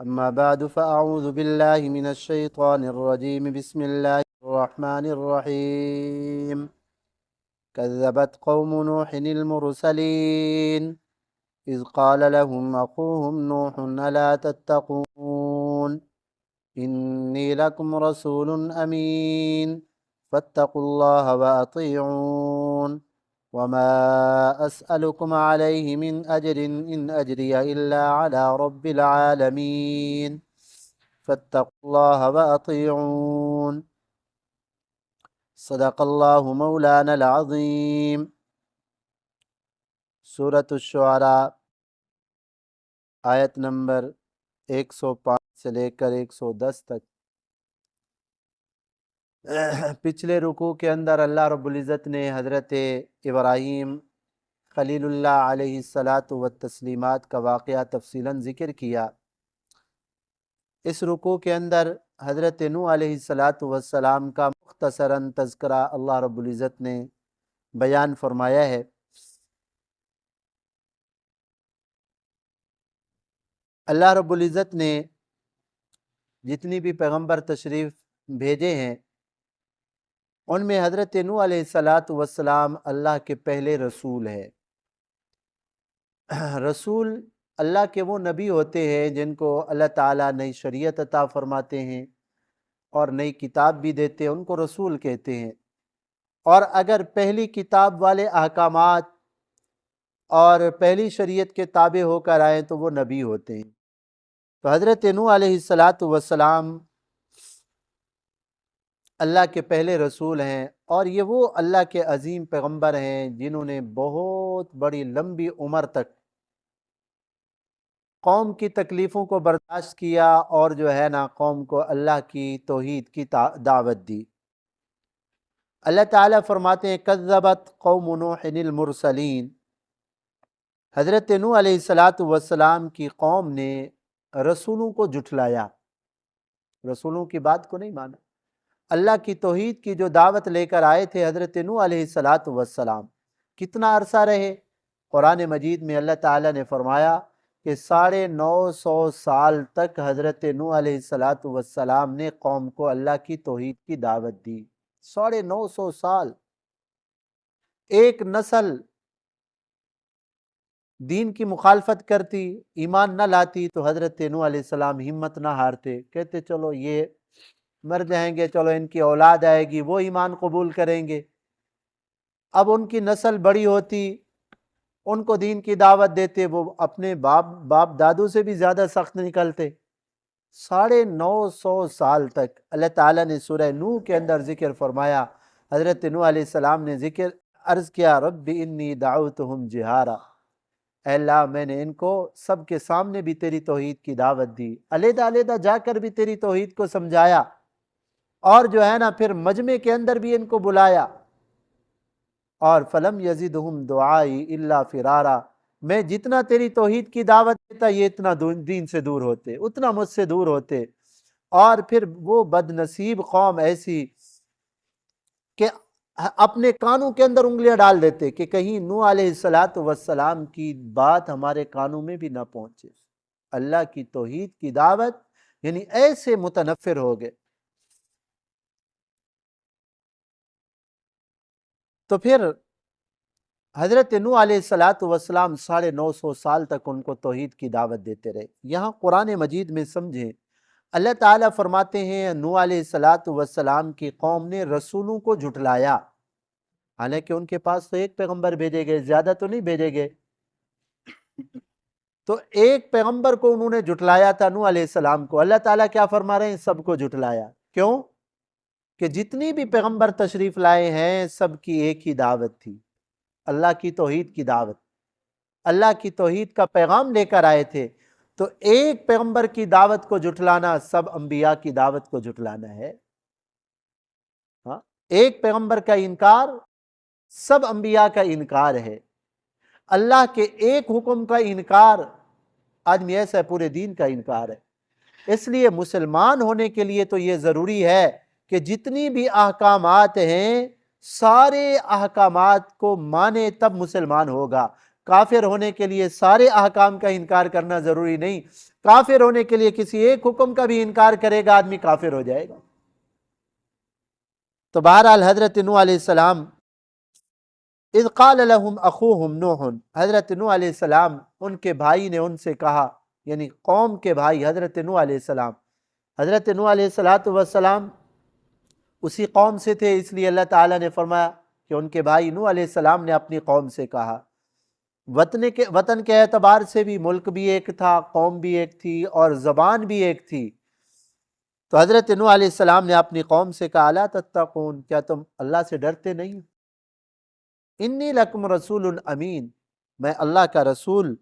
أما بعد فأعوذ بالله من الشيطان الرجيم بسم الله الرحمن الرحيم كذبت قوم نوح المرسلين إذ قال لهم أخوهم نوح ألا تتقون إني لكم رسول أمين فاتقوا الله وأطيعون وما أسألكم عليه من أجر إن أجري إلا على رب العالمين فاتقوا الله وأطيعون صدق الله مولانا العظيم سورة الشعراء آیت نمبر 105 سے لے کر 110 تک۔ پچھلے رکوع کے اندر اللہ رب العزت نے حضرت ابراہیم خلیل اللہ علیہ الصلاۃ والتسلیمات کا واقعہ تفصیلاً ذکر کیا۔ اس رکوع کے اندر حضرت نوح علیہ الصلاۃ والسلام کا مختصراً تذکرہ اللہ رب العزت نے بیان فرمایا ہے۔ اللہ رب العزت نے جتنی بھی پیغمبر تشریف بھیجے ہیں ان میں حضرت نوح علیہ الصلاۃ والسلام اللہ کے پہلے رسول ہے۔ رسول اللہ کے وہ نبی ہوتے ہیں جن کو اللہ تعالیٰ نئی شریعت عطا فرماتے ہیں اور نئی کتاب بھی دیتے ہیں، ان کو رسول کہتے ہیں۔ اور اگر پہلی کتاب والے احکامات اور پہلی شریعت کے تابع ہو کر آئیں تو وہ نبی ہوتے ہیں۔ تو حضرت نوح علیہ الصلاۃ والسلام اللہ کے پہلے رسول ہیں، اور یہ وہ اللہ کے عظیم پیغمبر ہیں جنہوں نے بہت بڑی لمبی عمر تک قوم کی تکلیفوں کو برداشت کیا اور جو ہے نا قوم کو اللہ کی توحید کی دعوت دی۔ اللہ تعالیٰ فرماتے ہیں کذبت قوم نوح المرسلین، حضرت نوح علیہ الصلاۃ والسلام کی قوم نے رسولوں کو جھٹلایا، رسولوں کی بات کو نہیں مانا۔ اللہ کی توحید کی جو دعوت لے کر آئے تھے حضرت نوح علیہ الصلاۃ والسلام، کتنا عرصہ رہے؟ قرآن مجید میں اللہ تعالیٰ نے فرمایا کہ 950 سال تک حضرت نوح علیہ الصلاۃ والسلام نے قوم کو اللہ کی توحید کی دعوت دی۔ 950 سال، ایک نسل دین کی مخالفت کرتی، ایمان نہ لاتی تو حضرت نوح علیہ السلام ہمت نہ ہارتے، کہتے چلو یہ مر جائیں گے، چلو ان کی اولاد آئے گی وہ ایمان قبول کریں گے۔ اب ان کی نسل بڑی ہوتی، ان کو دین کی دعوت دیتے، وہ اپنے باپ دادوں سے بھی زیادہ سخت نکلتے۔ 950 سال تک اللہ تعالیٰ نے سورہ نوح کے اندر ذکر فرمایا، حضرت نوح علیہ السلام نے عرض کیا رب انی دعوتہم جہارا، اے اللہ میں نے ان کو سب کے سامنے بھی تیری توحید کی دعوت دی، علیحدہ علیحدہ جا کر بھی تیری توحید کو سمجھایا، اور جو ہے نا پھر مجمع کے اندر بھی ان کو بلایا، اور فلم یزدہم دعائی الا فرارا، میں جتنا تیری توحید کی دعوت دیتا یہ اتنا دین سے دور ہوتے، اتنا مجھ سے دور ہوتے۔ اور پھر وہ بد نصیب قوم ایسی کہ اپنے کانوں کے اندر انگلیاں ڈال دیتے کہ کہیں نوح علیہ الصلاۃ والسلام کی بات ہمارے کانوں میں بھی نہ پہنچے۔ اللہ کی توحید کی دعوت یعنی ایسے متنفر ہو گئے۔ تو پھر حضرت نوح علیہ الصلاۃ والسلام 950 سال تک ان کو توحید کی دعوت دیتے رہے۔ یہاں قرآن مجید میں سمجھیں، اللہ تعالیٰ فرماتے ہیں نوح علیہ الصلاۃ والسلام کی قوم نے رسولوں کو جھٹلایا، حالانکہ ان کے پاس تو ایک پیغمبر بھیجے گئے، زیادہ تو نہیں بھیجے گئے۔ تو ایک پیغمبر کو انہوں نے جھٹلایا تھا، نوح علیہ السلام کو۔ اللہ تعالیٰ کیا فرما رہے ہیں؟ سب کو جھٹلایا۔ کیوں؟ کہ جتنی بھی پیغمبر تشریف لائے ہیں سب کی ایک ہی دعوت تھی، اللہ کی توحید کی دعوت، اللہ کی توحید کا پیغام لے کر آئے تھے۔ تو ایک پیغمبر کی دعوت کو جھٹلانا سب انبیاء کی دعوت کو جھٹلانا ہے۔ ہاں، ایک پیغمبر کا انکار سب انبیاء کا انکار ہے۔ اللہ کے ایک حکم کا انکار آدمی ایسا ہے پورے دین کا انکار ہے۔ اس لیے مسلمان ہونے کے لیے تو یہ ضروری ہے کہ جتنی بھی احکامات ہیں سارے احکامات کو مانے تب مسلمان ہوگا۔ کافر ہونے کے لیے سارے احکام کا انکار کرنا ضروری نہیں، کافر ہونے کے لیے کسی ایک حکم کا بھی انکار کرے گا آدمی کافر ہو جائے گا۔ تو بہرحال حضرت نوح علیہ السلام، اذ قال لهم اخوهم نوح، حضرت نوح علیہ السلام ان کے بھائی نے ان سے کہا، یعنی قوم کے بھائی حضرت نوح علیہ السلام، حضرت نوح علیہ السلام اسی قوم سے تھے، اس لیے اللہ تعالیٰ نے فرمایا کہ ان کے بھائی نوح علیہ السلام نے اپنی قوم سے کہا۔ وطن کے اعتبار سے بھی ملک بھی ایک تھا، قوم بھی ایک تھی اور زبان بھی ایک تھی۔ تو حضرت نوح علیہ السلام نے اپنی قوم سے کہا الا تتقون، کیا تم اللہ سے ڈرتے نہیں؟ انی لکم رسول امین، میں اللہ کا رسول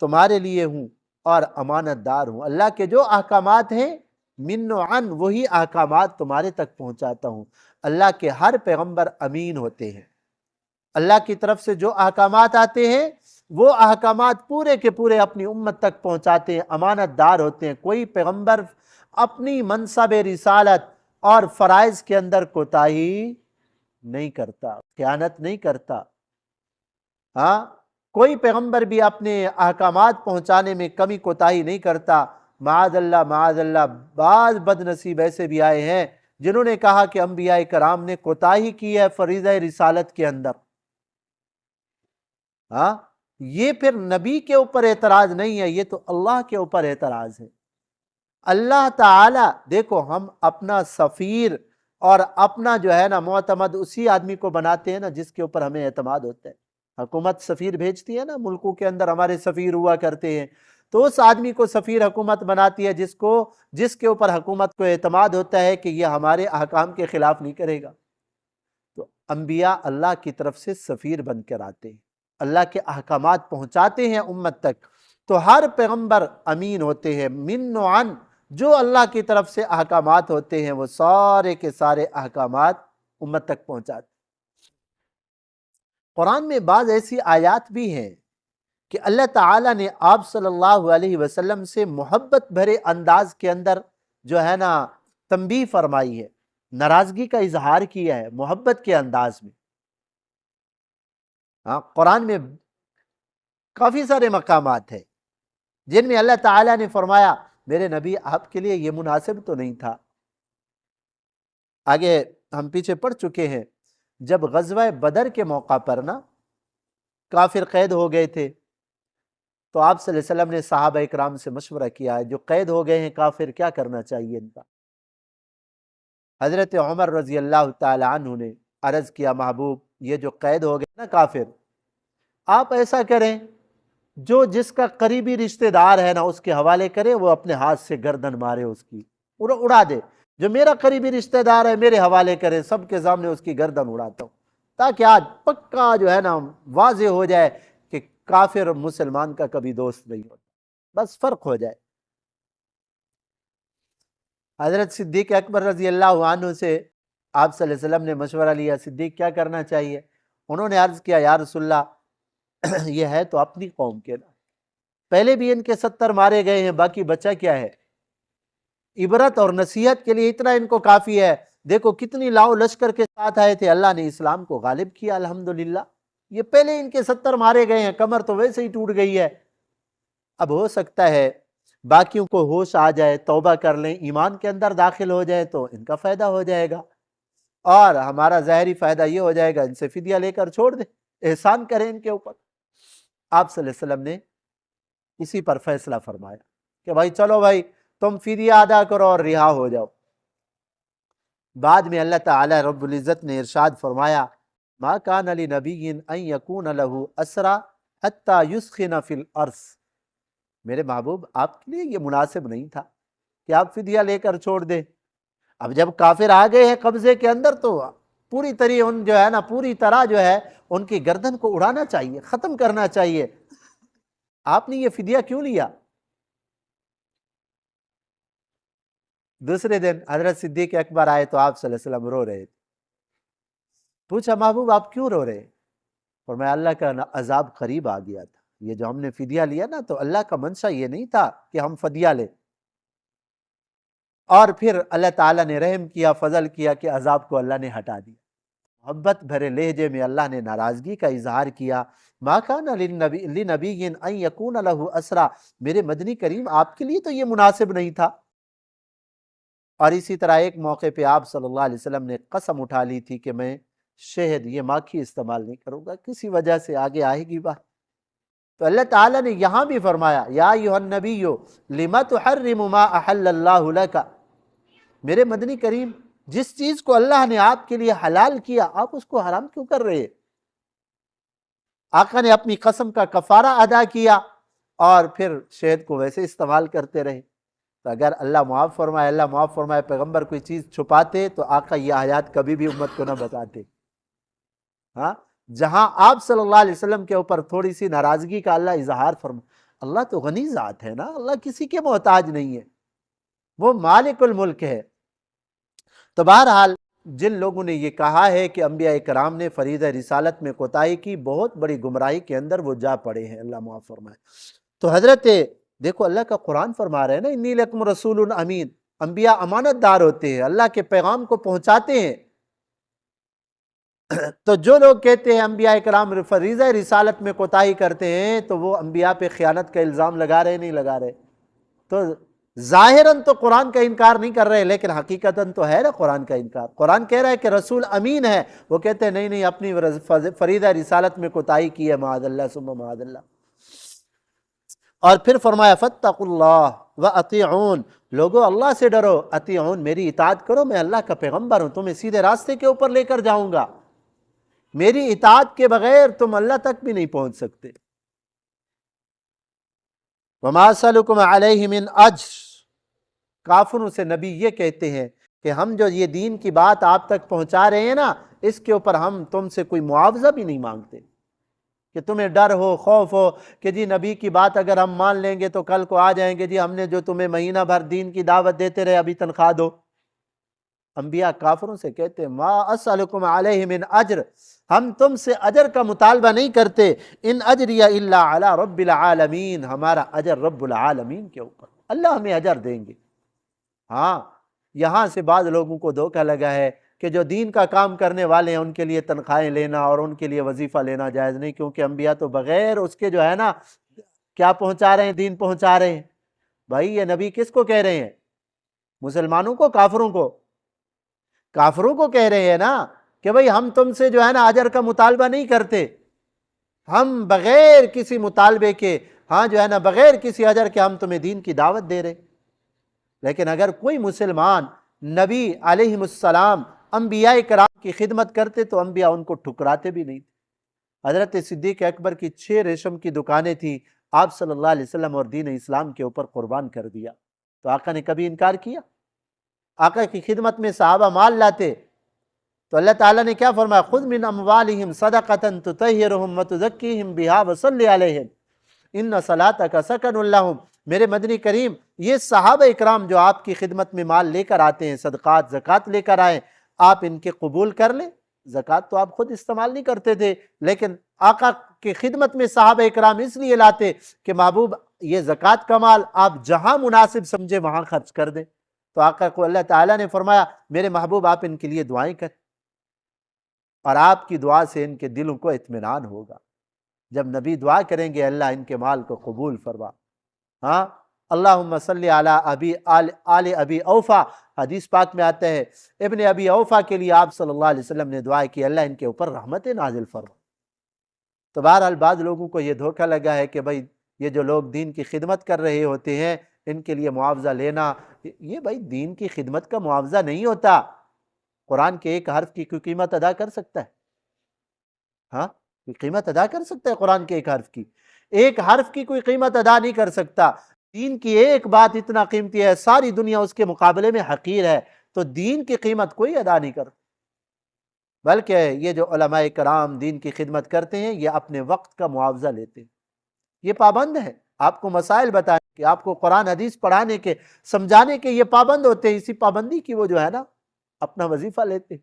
تمہارے لیے ہوں اور امانت دار ہوں، اللہ کے جو احکامات ہیں من و عن وہی احکامات تمہارے تک پہنچاتا ہوں۔ اللہ کے ہر پیغمبر امین ہوتے ہیں، اللہ کی طرف سے جو احکامات آتے ہیں وہ احکامات پورے کے پورے اپنی امت تک پہنچاتے ہیں، امانت دار ہوتے ہیں۔ کوئی پیغمبر اپنی منصب رسالت اور فرائض کے اندر کوتاہی نہیں کرتا، خیانت نہیں کرتا۔ ہاں، کوئی پیغمبر بھی اپنے احکامات پہنچانے میں کمی کوتاہی نہیں کرتا۔ معاذ اللہ بعض بد نصیب ایسے بھی آئے ہیں جنہوں نے کہا کہ انبیاء کرام نے کوتاہی کی ہے فریضہ رسالت کے اندر۔ ہاں، یہ پھر نبی کے اوپر اعتراض نہیں ہے، یہ تو اللہ کے اوپر اعتراض ہے۔ اللہ تعالی، دیکھو ہم اپنا سفیر اور اپنا جو ہے نا معتمد اسی آدمی کو بناتے ہیں نا جس کے اوپر ہمیں اعتماد ہوتا ہے۔ حکومت سفیر بھیجتی ہے نا، ملکوں کے اندر ہمارے سفیر ہوا کرتے ہیں، تو اس آدمی کو سفیر حکومت بناتی ہے جس کے اوپر حکومت کو اعتماد ہوتا ہے کہ یہ ہمارے احکام کے خلاف نہیں کرے گا۔ تو انبیاء اللہ کی طرف سے سفیر بن کر آتے ہیں، اللہ کے احکامات پہنچاتے ہیں امت تک۔ تو ہر پیغمبر امین ہوتے ہیں، من و عن جو اللہ کی طرف سے احکامات ہوتے ہیں وہ سارے کے سارے احکامات امت تک پہنچاتے ہیں۔ قرآن میں بعض ایسی آیات بھی ہیں کہ اللہ تعالیٰ نے آپ صلی اللہ علیہ وسلم سے محبت بھرے انداز کے اندر جو ہے نا تنبیہ فرمائی ہے، ناراضگی کا اظہار کیا ہے محبت کے انداز میں۔ ہاں، قرآن میں کافی سارے مقامات ہیں جن میں اللہ تعالیٰ نے فرمایا میرے نبی آپ کے لیے یہ مناسب تو نہیں تھا۔ آگے ہم پیچھے پڑھ چکے ہیں، جب غزوہ بدر کے موقع پر نا کافر قید ہو گئے تھے تو آپ صلی اللہ علیہ وسلم نے صحابہ اکرام سے مشورہ کیا ہے جو قید ہو گئے ہیں کافر، کیا کرنا چاہیے ان کا؟ حضرت عمر رضی اللہ تعالی عنہ نے عرض کیا محبوب یہ جو قید ہو گئے نا کافر، آپ ایسا کریں جو جس کا قریبی رشتہ دار ہے نا اس کے حوالے کرے، وہ اپنے ہاتھ سے گردن مارے، اس کی اڑا دے۔ جو میرا قریبی رشتہ دار ہے میرے حوالے کرے، سب کے سامنے اس کی گردن اڑاتا ہوں، تاکہ آج پکا جو ہے نا واضح ہو جائے کہ کافر اور مسلمان کا کبھی دوست نہیں ہوتا، بس فرق ہو جائے۔ حضرت صدیق اکبر رضی اللہ عنہ سے آپ صلی اللہ علیہ وسلم نے مشورہ لیا، صدیق کیا کرنا چاہیے؟ انہوں نے عرض کیا یا رسول اللہ یہ ہے تو اپنی قوم کے نا، پہلے بھی ان کے 70 مارے گئے ہیں، باقی بچہ کیا ہے؟ عبرت اور نصیحت کے لیے اتنا ان کو کافی ہے۔ دیکھو کتنی لاؤ لشکر کے ساتھ آئے تھے، اللہ نے اسلام کو غالب کیا الحمدللہ۔ یہ پہلے ان کے 70 مارے گئے ہیں، کمر تو ویسے ہی ٹوٹ گئی ہے۔ اب ہو سکتا ہے باقیوں کو ہوش آ جائے، توبہ کر لیں، ایمان کے اندر داخل ہو جائے تو ان کا فائدہ ہو جائے گا، اور ہمارا ظاہری فائدہ یہ ہو جائے گا ان سے فدیہ لے کر چھوڑ دیں، احسان کریں ان کے اوپر۔ آپ صلی اللہ علیہ وسلم نے اسی پر فیصلہ فرمایا کہ بھائی چلو بھائی تم فدیہ ادا کرو اور رہا ہو جاؤ۔ بعد میں اللہ تعالی رب العزت نے ارشاد فرمایا ما کان لنبی ان یکون له اسرى حتى یثخن فی الارض، میرے محبوب آپ کے لیے یہ مناسب نہیں تھا کہ آپ فدیہ لے کر چھوڑ دیں۔ اب جب کافر آ گئے ہیں قبضے کے اندر تو پوری طرح جو ہے ان کی گردن کو اڑانا چاہیے، ختم کرنا چاہیے۔ آپ نے یہ فدیہ کیوں لیا؟ دوسرے دن حضرت صدیق اکبر آئے تو آپ صلی اللہ علیہ وسلم رو رہے تھے۔ پوچھا محبوب آپ کیوں رو رہے؟ فرمایا اللہ کا عذاب قریب آ گیا تھا، یہ جو ہم نے فدیہ لیا نا تو اللہ کا منشا یہ نہیں تھا کہ ہم فدیہ لیں، اور پھر اللہ تعالیٰ نے رحم کیا، فضل کیا کہ عذاب کو اللہ نے ہٹا دیا۔ محبت بھرے لہجے میں اللہ نے ناراضگی کا اظہار کیا ما کان لنبی ان یکون لہ اسرا، میرے مدنی کریم آپ کے لیے تو یہ مناسب نہیں تھا۔ اور اسی طرح ایک موقع پہ آپ صلی اللہ علیہ وسلم نے قسم اٹھا لی تھی کہ میں شہد، یہ ماکھی استعمال نہیں کروں گا، کسی وجہ سے آگے آئے گی بات۔ تو اللہ تعالیٰ نے یہاں بھی فرمایا یا ایھا النبی لم تحرم ما احل اللہ لک، میرے مدنی کریم جس چیز کو اللہ نے آپ کے لیے حلال کیا آپ اس کو حرام کیوں کر رہے ہیں؟ آقا نے اپنی قسم کا کفارہ ادا کیا اور پھر شہد کو ویسے استعمال کرتے رہے۔ تو اگر اللہ معاف فرمائے پیغمبر کوئی چیز چھپاتے تو آقا یہ آیات کبھی بھی امت کو نہ بتاتے۔ ہاں، جہاں آپ صلی اللہ علیہ وسلم کے اوپر تھوڑی سی ناراضگی کا اللہ اظہار اللہ تو غنی ذات ہے نا، اللہ کسی کے محتاج نہیں ہے، وہ مالک الملک ہے۔ تو بہرحال جن لوگوں نے یہ کہا ہے کہ انبیاء کرام نے فریضہ رسالت میں کوتاہی کی، بہت بڑی گمراہی کے اندر وہ جا پڑے ہیں، اللہ معاف فرمائے۔ تو حضرت دیکھو اللہ کا قرآن فرما رہے ہیں نا انی لکم رسول امین، انبیاء امانت دار ہوتے ہیں، اللہ کے پیغام کو پہنچاتے ہیں۔ تو جو لوگ کہتے ہیں انبیاء کرام فریضہ رسالت میں کوتاہی کرتے ہیں تو وہ انبیاء پہ خیانت کا الزام لگا رہے نہیں لگا رہے؟ تو ظاہراً تو قرآن کا انکار نہیں کر رہے، لیکن حقیقتاً تو ہے نا قرآن کا انکار۔ قرآن کہہ رہا ہے کہ رسول امین ہے، وہ کہتے ہیں نہیں اپنی فریضہ رسالت میں کوتاہی کی ہے، معاذ اللہ ثم معاذ اللہ۔ اور پھر فرمایا فاتقوا اللہ واطیعون، لوگو اللہ سے ڈرو، اطیعون میری اطاعت کرو، میں اللہ کا پیغمبر ہوں، تمہیں سیدھے راستے کے اوپر لے کر جاؤں گا، میری اطاعت کے بغیر تم اللہ تک بھی نہیں پہنچ سکتے۔ وما اسألکم علیہ من اجر، کافروں سے نبی یہ کہتے ہیں کہ ہم جو یہ دین کی بات آپ تک پہنچا رہے ہیں نا، اس کے اوپر ہم تم سے کوئی معاوضہ بھی نہیں مانگتے، کہ تمہیں ڈر ہو، خوف ہو کہ جی نبی کی بات اگر ہم مان لیں گے تو کل کو آ جائیں گے جی ہم نے جو تمہیں مہینہ بھر دین کی دعوت دیتے رہے ابھی تنخواہ دو۔ انبیاء کافروں سے کہتے ہیں ما اسألکم علیہ من اجر، ہم تم سے اجر کا مطالبہ نہیں کرتے، ان اجری الا علی رب العالمین، ہمارا اجر رب العالمین کے اوپر، اللہ ہمیں اجر دیں گے۔ ہاں، یہاں سے بعض لوگوں کو دھوکہ لگا ہے کہ جو دین کا کام کرنے والے ہیں ان کے لیے تنخواہیں لینا اور ان کے لیے وظیفہ لینا جائز نہیں، کیونکہ انبیاء تو بغیر اس کے جو ہے نا کیا پہنچا رہے ہیں، دین پہنچا رہے ہیں۔ بھائی یہ نبی کس کو کہہ رہے ہیں؟ مسلمانوں کو؟ کافروں کو؟ کافروں کو کہہ رہے ہیں نا کہ بھائی ہم تم سے جو ہے نا اجر کا مطالبہ نہیں کرتے، ہم بغیر کسی مطالبے کے، ہاں جو ہے نا بغیر کسی اجر کے ہم تمہیں دین کی دعوت دے رہے۔ لیکن اگر کوئی مسلمان نبی علیہ السلام انبیاء کرام کی خدمت کرتے تو انبیاء ان کو ٹھکراتے بھی نہیں تھے۔ حضرت صدیق اکبر کی 6 ریشم کی دکانیں تھی، آپ صلی اللہ علیہ وسلم اور دین اسلام کے اوپر قربان کر دیا، تو آقا نے کبھی انکار کیا؟ آقا کی خدمت میں صحابہ مال لاتے تو اللہ تعالیٰ نے کیا فرمایا خذ من اموالہم صدقۃ تطہرہم وتزکیہم بہا وصلی علیہم ان صلاتک سکن لہم، میرے مدنی کریم یہ صحابہ اکرام جو آپ کی خدمت میں مال لے کر آتے ہیں، صدقات زکوٰۃ لے کر آئیں، آپ ان کے قبول کر لیں۔ زکوٰۃ تو آپ خود استعمال نہیں کرتے تھے، لیکن آقا کی خدمت میں صحابہ اکرام اس لیے لاتے کہ محبوب یہ زکوٰۃ کا مال آپ جہاں مناسب سمجھے وہاں خرچ کر دیں۔ تو آقا کو اللہ تعالیٰ نے فرمایا میرے محبوب آپ ان کے لیے دعائیں کریں، اور آپ کی دعا سے ان کے دلوں کو اطمینان ہوگا۔ جب نبی دعا کریں گے اللہ ان کے مال کو قبول فرما۔ ہاں، اللہم صلی علی آل ابی اوفا، حدیث پاک میں آتا ہے ابن ابی اوفا کے لیے آپ صلی اللہ علیہ وسلم نے دعا کی اللہ ان کے اوپر رحمت نازل فرما۔ تو بہرحال بعض لوگوں کو یہ دھوکہ لگا ہے کہ بھائی یہ جو لوگ دین کی خدمت کر رہے ہوتے ہیں ان کے لیے معاوضہ لینا، یہ بھائی دین کی خدمت کا معاوضہ نہیں ہوتا۔ قرآن کے ایک حرف کی کوئی قیمت ادا کر سکتا ہے؟ ہاں، کوئی قیمت ادا کر سکتا ہے قرآن کے ایک حرف کی؟ ایک حرف کی کوئی قیمت ادا نہیں کر سکتا۔ دین کی ایک بات اتنا قیمتی ہے، ساری دنیا اس کے مقابلے میں حقیر ہے، تو دین کی قیمت کوئی ادا نہیں کرتا۔ بلکہ یہ جو علماء کرام دین کی خدمت کرتے ہیں یہ اپنے وقت کا معاوضہ لیتے ہیں، یہ پابند ہیں، آپ کو مسائل بتانے کے، آپ کو قرآن حدیث پڑھانے کے، سمجھانے کے، یہ پابند ہوتے ہیں، اسی پابندی کی وہ جو ہے نا اپنا وظیفہ لیتے ہیں۔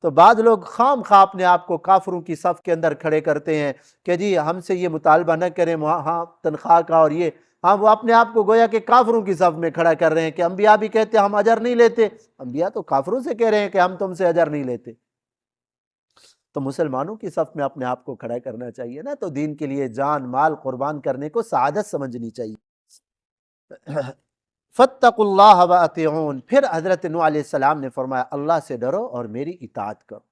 تو بعض لوگ خام خواہ اپنے آپ کو کافروں کی صف کے اندر کھڑے کرتے ہیں کہ جی ہم سے یہ مطالبہ نہ کریں ہاں تنخواہ کا، اور یہ ہاں وہ اپنے آپ کو گویا کہ کافروں کی صف میں کھڑا کر رہے ہیں کہ انبیاء بھی کہتے ہیں ہم اجر نہیں لیتے، انبیاء تو کافروں سے کہہ رہے ہیں کہ ہم تم سے اجر نہیں لیتے۔ تو مسلمانوں کی صف میں اپنے آپ کو کھڑا کرنا چاہیے نا، تو دین کے لیے جان مال قربان کرنے کو سعادت سمجھنی چاہیے۔ فَاتَّقُوا اللَّهَ وَأَطِیعُونِ، پھر حضرت نوح علیہ السلام نے فرمایا اللہ سے ڈرو اور میری اطاعت کرو۔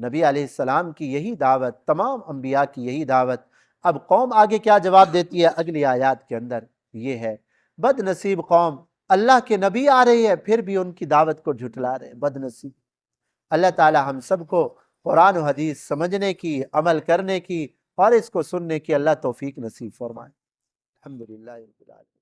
نبی علیہ السلام کی یہی دعوت، تمام انبیاء کی یہی دعوت۔ اب قوم آگے کیا جواب دیتی ہے اگلی آیات کے اندر، یہ ہے بد نصیب قوم، اللہ کے نبی آ رہے ہیں پھر بھی ان کی دعوت کو جھٹلا رہے ہیں، بد نصیب۔ اللہ تعالی ہم سب کو قرآن و حدیث سمجھنے کی، عمل کرنے کی اور اس کو سننے کی اللہ توفیق نصیب فرمائے۔ الحمدللہ رب العالمین۔